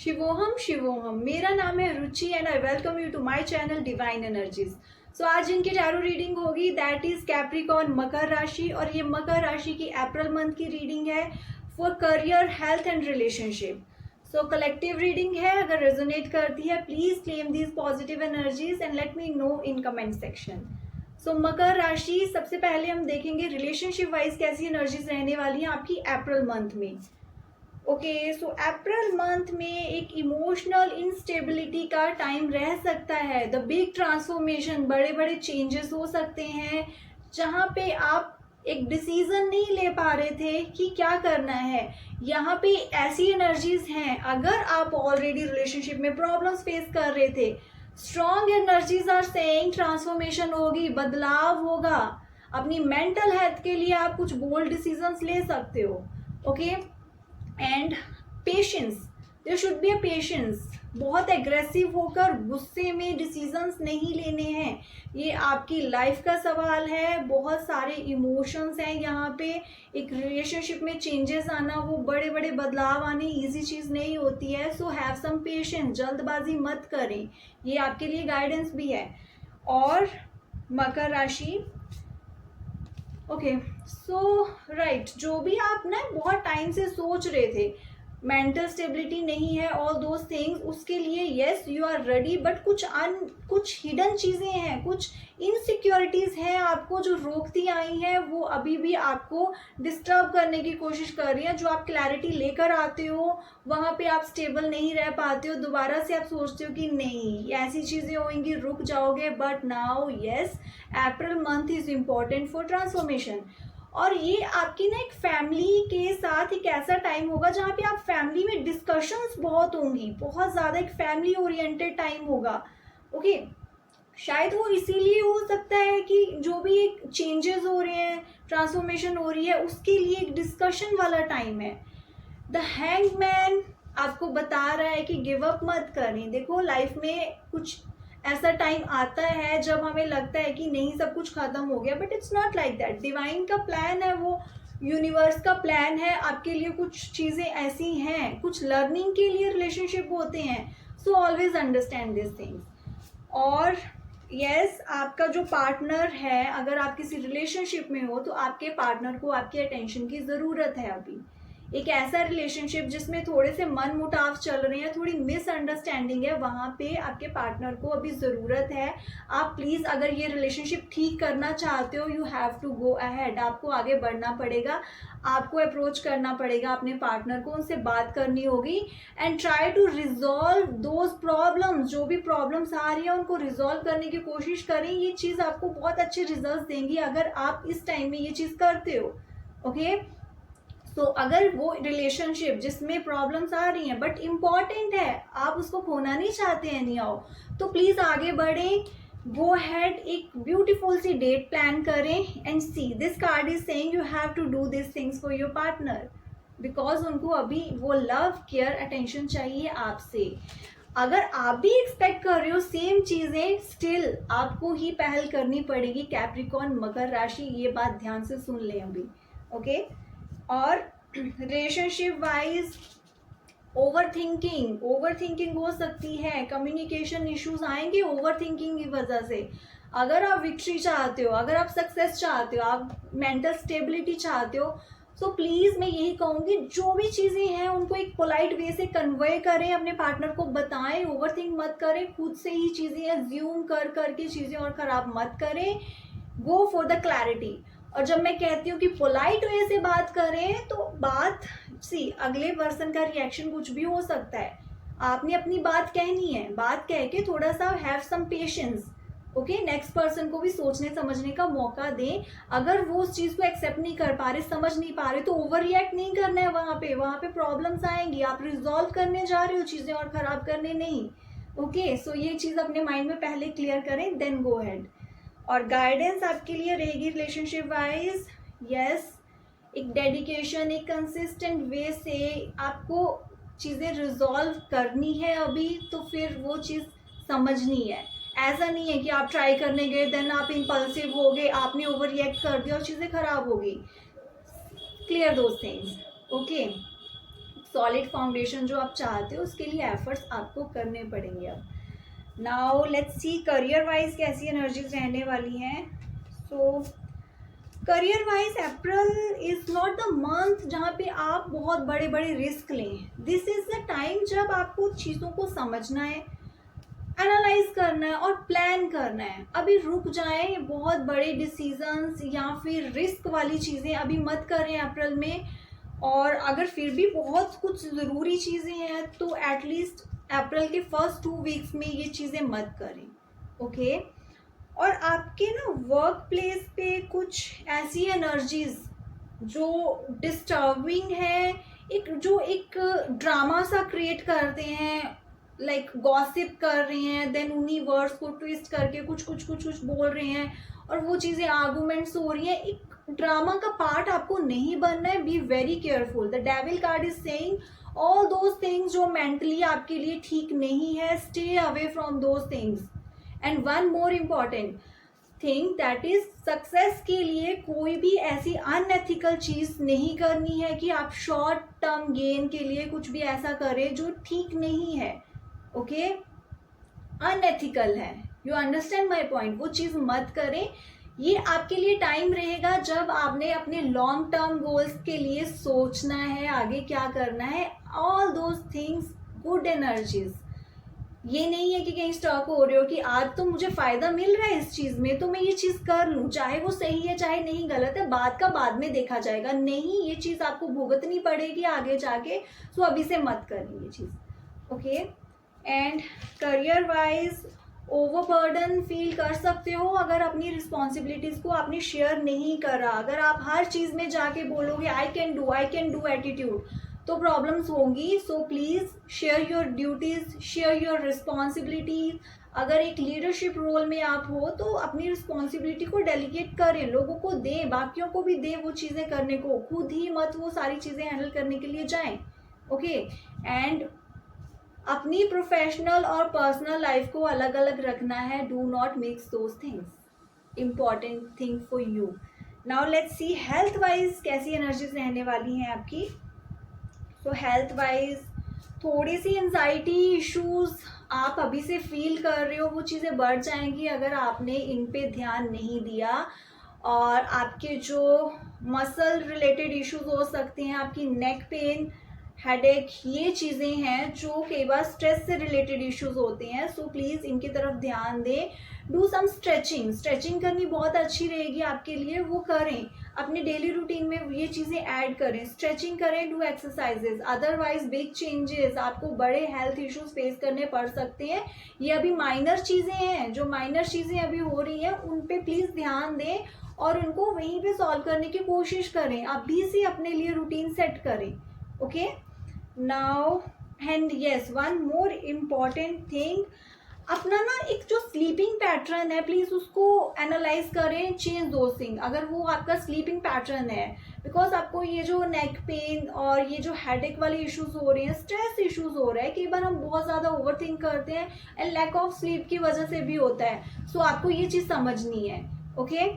शिवोहम शिवोहम, मेरा नाम है Ruchi and I welcome you to my channel divine energies. So आज इनकी टैरो रीडिंग होगी, दैट इज कैप्रिकॉर्न मकर राशि, और ये मकर राशि की अप्रैल मंथ की रीडिंग है for career, health and relationship. So collective reading है, अगर रेजोनेट करती है please claim these positive energies and let me know in comment section. So मकर राशि, सबसे पहले हम देखेंगे रिलेशनशिप वाइज कैसी एनर्जीज रहने वाली हैं आपकी अप्रैल मंथ में। ओके, सो अप्रैल मंथ में एक इमोशनल इंस्टेबिलिटी का टाइम रह सकता है। द बिग ट्रांसफॉर्मेशन, बड़े बड़े चेंजेस हो सकते हैं जहाँ पे आप एक डिसीजन नहीं ले पा रहे थे कि क्या करना है। यहाँ पे ऐसी एनर्जीज हैं, अगर आप ऑलरेडी रिलेशनशिप में प्रॉब्लम्स फेस कर रहे थे, strong energies are saying transformation होगी, बदलाव होगा। अपनी मेंटल हेल्थ के लिए आप कुछ बोल्ड डिसीजंस ले सकते हो। Okay, and patience, there should be a patience. बहुत एग्रेसिव होकर गुस्से में डिसीजंस नहीं लेने हैं, ये आपकी लाइफ का सवाल है। बहुत सारे इमोशंस हैं यहाँ पे। एक रिलेशनशिप में चेंजेस आना, वो बड़े बड़े बदलाव आने इजी चीज़ नहीं होती है। सो हैव सम पेशेंस, जल्दबाजी मत करें, ये आपके लिए गाइडेंस भी है। और मकर राशि, ओके सो राइट, जो भी आप ना बहुत टाइम से सोच रहे थे, मेंटल स्टेबिलिटी नहीं है, ऑल दोज थिंग्स, उसके लिए yes you are ready, but कुछ हिडन चीज़ें हैं, कुछ इनसिक्योरिटीज़ हैं आपको जो रोकती आई हैं, वो अभी भी आपको डिस्टर्ब करने की कोशिश कर रही हैं। जो आप क्लैरिटी लेकर आते हो वहाँ पे आप स्टेबल नहीं रह पाते हो, दोबारा से आप सोचते हो कि नहीं ऐसी चीज़ें होंगी, रुक जाओगे। But now yes, April month is important for transformation. और ये आपकी ना एक फैमिली के साथ एक ऐसा टाइम होगा जहाँ पे आप फैमिली में डिस्कशंस बहुत होंगी, बहुत ज़्यादा एक फैमिली ओरिएंटेड टाइम होगा। ओके, शायद वो इसीलिए हो सकता है कि जो भी एक चेंजेस हो रहे हैं, ट्रांसफॉर्मेशन हो रही है, उसके लिए एक डिस्कशन वाला टाइम है। द हैंगमैन आपको बता रहा है कि गिव अप मत करें। देखो, लाइफ में कुछ ऐसा टाइम आता है जब हमें लगता है कि नहीं सब कुछ खत्म हो गया, but it's not like that. Divine का प्लान है, वो यूनिवर्स का प्लान है आपके लिए। कुछ चीज़ें ऐसी हैं, कुछ लर्निंग के लिए रिलेशनशिप होते हैं। So always understand this things. और यस, आपका जो पार्टनर है, अगर आप किसी रिलेशनशिप में हो तो आपके पार्टनर को आपकी अटेंशन की ज़रूरत है। अभी एक ऐसा रिलेशनशिप जिसमें थोड़े से मन मुटाव चल रहे हैं, थोड़ी मिसअंडरस्टैंडिंग है, वहाँ पे आपके पार्टनर को अभी ज़रूरत है। आप प्लीज़, अगर ये रिलेशनशिप ठीक करना चाहते हो, you have to go ahead, आपको आगे बढ़ना पड़ेगा, आपको अप्रोच करना पड़ेगा अपने पार्टनर को, उनसे बात करनी होगी and try to resolve those problems. जो भी प्रॉब्लम्स आ रही है उनको रिजॉल्व करने की कोशिश करें। ये चीज़ आपको बहुत अच्छे रिजल्ट देंगी अगर आप इस टाइम में ये चीज़ करते हो। ओके, तो अगर वो रिलेशनशिप जिसमें प्रॉब्लम्स आ रही हैं बट इम्पॉर्टेंट है, आप उसको खोना नहीं चाहते हैं नहीं आओ, तो प्लीज़ आगे बढ़ें, गो हैड, एक ब्यूटीफुल सी डेट प्लान करें and see this card is saying you have to do this things for your partner, because उनको अभी वो लव केयर अटेंशन चाहिए आपसे। अगर आप भी एक्सपेक्ट कर रहे हो सेम चीज़ें, स्टिल आपको ही पहल करनी पड़ेगी। कैप्रिकॉर्न मकर राशि, ये बात ध्यान से सुन लें अभी। ओके, और रिलेशनशिप वाइज ओवर थिंकिंग हो सकती है, कम्युनिकेशन इश्यूज आएंगे ओवर थिंकिंग की वजह से। अगर आप विक्ट्री चाहते हो, अगर आप सक्सेस चाहते हो, आप मेंटल स्टेबिलिटी चाहते हो, तो प्लीज़ मैं यही कहूँगी, जो भी चीज़ें हैं उनको एक पोलाइट वे से कन्वे करें, अपने पार्टनर को बताएं, ओवर थिंक मत करें, खुद से ही चीज़ें एज्यूम कर करके चीज़ें और ख़राब मत करें। Go for the clarity. और जब मैं कहती हूँ कि पोलाइट वे से बात करें, तो बात सी, अगले पर्सन का रिएक्शन कुछ भी हो सकता है, आपने अपनी बात कहनी है, बात कह के थोड़ा सा have some patience. Okay, next person को भी सोचने समझने का मौका दें। अगर वो उस चीज़ को एक्सेप्ट नहीं कर पा रहे, समझ नहीं पा रहे, तो ओवर रिएक्ट नहीं करना है। वहाँ पे प्रॉब्लम्स आएंगी, आप रिजॉल्व करने जा रहे हो चीज़ें और ख़राब करने नहीं। ओके, सो ये चीज़ अपने माइंड में पहले क्लियर करें, देन गो हैड। और गाइडेंस आपके लिए रहेगी रिलेशनशिप वाइज, यस, एक डेडिकेशन, एक कंसिस्टेंट वे से आपको चीज़ें रिजॉल्व करनी है अभी, तो फिर वो चीज़ समझनी है। ऐसा नहीं है कि आप ट्राई करने गए, देन आप इम्पल्सिव हो गए, आपने ओवर रिएक्ट कर दिया और चीज़ें खराब हो गई। Clear those things. Okay, solid foundation जो आप चाहते हो उसके लिए एफर्ट्स आपको करने पड़ेंगे। अब now let's see career wise कैसी एनर्जीज रहने वाली हैं। सो career wise April is not the month जहाँ पे आप बहुत बड़े बड़े रिस्क लें। दिस इज द टाइम जब आपको चीज़ों को समझना है, एनालाइज करना है और प्लान करना है। अभी रुक जाएं, बहुत बड़े डिसीजंस या फिर रिस्क वाली चीज़ें अभी मत करें अप्रैल में। और अगर फिर भी बहुत कुछ ज़रूरी चीज़ें हैं तो एटलीस्ट अप्रैल के फर्स्ट 2 वीक्स में ये चीज़ें मत करें, ओके। और आपके ना वर्क प्लेस पे कुछ ऐसी एनर्जीज जो डिस्टर्बिंग है, एक ड्रामा सा क्रिएट करते हैं, लाइक गॉसिप कर रहे हैं, देन उन्हीं वर्ड्स को ट्विस्ट करके कुछ बोल रहे हैं और वो चीज़ें आर्गूमेंट्स हो रही हैं। एक ड्रामा का पार्ट आपको नहीं बनना है। Be very careful. The devil card is saying all those things जो मेंटली आपके लिए ठीक नहीं है, stay away from those things. And one more important thing that is success के लिए कोई भी ऐसी अनएथिकल चीज़ नहीं करनी है कि आप शॉर्ट टर्म गेन के लिए कुछ भी ऐसा करें जो ठीक नहीं है, ओके, अनएथिकल है। You understand my point? वो चीज़ मत करें। ये आपके लिए टाइम रहेगा जब आपने अपने लॉन्ग टर्म गोल्स के लिए सोचना है, आगे क्या करना है, all those things, good energies. ये नहीं है कि कहीं स्टॉक हो रहे हो कि आज तो मुझे फ़ायदा मिल रहा है इस चीज़ में तो मैं ये चीज़ कर लूँ, चाहे वो सही है चाहे नहीं, गलत है, बाद का बाद में देखा जाएगा। नहीं, ये चीज़ आपको भुगतनी पड़ेगी आगे जाके, सो अभी से मत करिए ये चीज़, okay. And career wise overburden feel कर सकते हो अगर अपनी रिस्पॉन्सिबिलिटीज़ को आपने शेयर नहीं करा। अगर आप हर चीज़ में जाके बोलोगे आई कैन डू एटीट्यूड, तो प्रॉब्लम्स होंगी। So please share your duties, share your responsibilities. अगर एक लीडरशिप रोल में आप हो तो अपनी रिस्पॉन्सिबिलिटी को डेलीगेट करें, लोगों को दें, बाकियों को भी दें वो चीज़ें करने को, खुद ही मत वो सारी चीज़ें हैंडल करने के लिए जाएं, ओके। एंड अपनी प्रोफेशनल और पर्सनल लाइफ को अलग अलग रखना है। Do not mix those things, important thing for you. Now let's see health wise कैसी एनर्जीज रहने वाली हैं आपकी। सो हेल्थ वाइज थोड़ी सी एंजाइटी इश्यूज आप अभी से फील कर रहे हो, वो चीज़ें बढ़ जाएंगी अगर आपने इन पे ध्यान नहीं दिया। और आपके जो मसल रिलेटेड इश्यूज हो सकते हैं, आपकी नेक पेन, हेडेक, ये चीज़ें हैं जो कई बार स्ट्रेस से रिलेटेड इश्यूज होते हैं। सो प्लीज़ इनकी तरफ ध्यान दें। डू सम स्ट्रेचिंग करनी बहुत अच्छी रहेगी आपके लिए, वो करें अपने डेली रूटीन में, ये चीज़ें ऐड करें, स्ट्रेचिंग करें, do exercises. Otherwise big changes, आपको बड़े हेल्थ इश्यूज फेस करने पड़ सकते हैं। ये अभी माइनर चीज़ें हैं, जो माइनर चीज़ें अभी हो रही हैं उन पे प्लीज़ ध्यान दें और उनको वहीं पे सॉल्व करने की कोशिश करें। अभी से अपने लिए रूटीन सेट करें, okay. Now and yes, one more important thing, अपना ना एक जो स्लीपिंग पैटर्न है प्लीज़ उसको एनालाइज करें, चेंज दो थिंग। अगर वो आपका स्लीपिंग पैटर्न है, बिकॉज आपको ये जो नेक पेन और ये जो हेडेक वाले इश्यूज हो रहे हैं, स्ट्रेस इश्यूज हो रहा है, कई बार हम बहुत ज़्यादा ओवर थिंक करते हैं एंड लैक ऑफ स्लीप की वजह से भी होता है। सो आपको ये चीज़ समझनी है, ओके।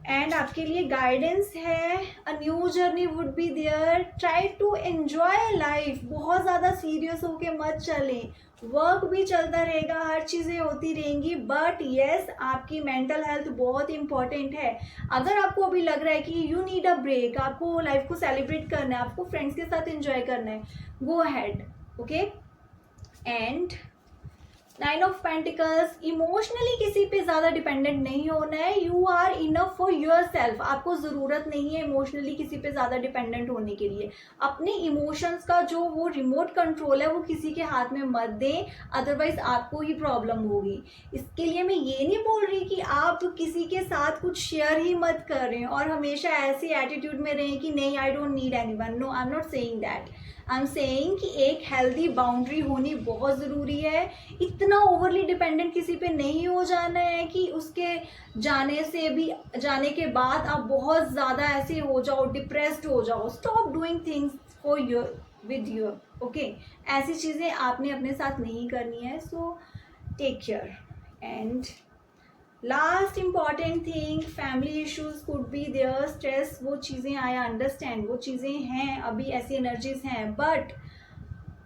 एंड आपके लिए गाइडेंस है, a new journey would be there, try to enjoy life. बहुत ज़्यादा सीरियस होके मत चलें, वर्क भी चलता रहेगा, हर चीज़ें होती रहेंगी, बट येस आपकी मेंटल हेल्थ बहुत इंपॉर्टेंट है। अगर आपको अभी लग रहा है कि यू नीड अ ब्रेक, आपको लाइफ को सेलिब्रेट करना है, आपको फ्रेंड्स के साथ एंजॉय करना है, go ahead, okay. And 9 of pentacles, emotionally किसी पे ज़्यादा डिपेंडेंट नहीं होना है। You are enough for yourself, आपको ज़रूरत नहीं है इमोशनली किसी पे ज़्यादा डिपेंडेंट होने के लिए। अपने इमोशंस का जो वो रिमोट कंट्रोल है वो किसी के हाथ में मत दें, अदरवाइज आपको ही प्रॉब्लम होगी। इसके लिए मैं ये नहीं बोल रही कि आप किसी के साथ कुछ शेयर ही मत करें और हमेशा ऐसी एटीट्यूड में रहें कि नहीं I don't need anyone. No, I am not saying that. I am saying कि एक हेल्दी बाउंड्री होनी बहुत ज़रूरी है। इतना ओवरली डिपेंडेंट किसी पे नहीं हो जाना है कि उसके जाने के बाद आप बहुत ज़्यादा ऐसे हो जाओ, डिप्रेस्ड हो जाओ। Stop doing things for your with your, okay. ऐसी चीज़ें आपने अपने साथ नहीं करनी है। So take care. And last important thing, family issues could be there, stress, वो चीज़ें आई अंडरस्टैंड, वो चीज़ें हैं, अभी ऐसी एनर्जीज हैं, बट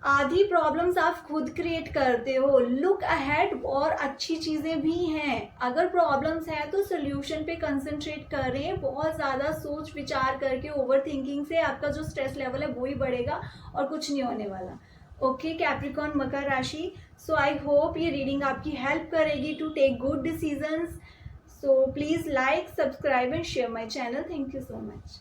आधी प्रॉब्लम्स आप खुद क्रिएट करते हो। लुक अहेड, और अच्छी चीज़ें भी हैं। अगर प्रॉब्लम्स हैं तो सोल्यूशन पे कंसंट्रेट करें। बहुत ज़्यादा सोच विचार करके ओवर थिंकिंग से आपका जो स्ट्रेस लेवल है वो ही बढ़ेगा और कुछ नहीं होने वाला। ओके कैप्रिकॉर्न मकर राशि, सो आई होप ये रीडिंग आपकी हेल्प करेगी to take good decisions. So please like, subscribe and share my channel. Thank you so much.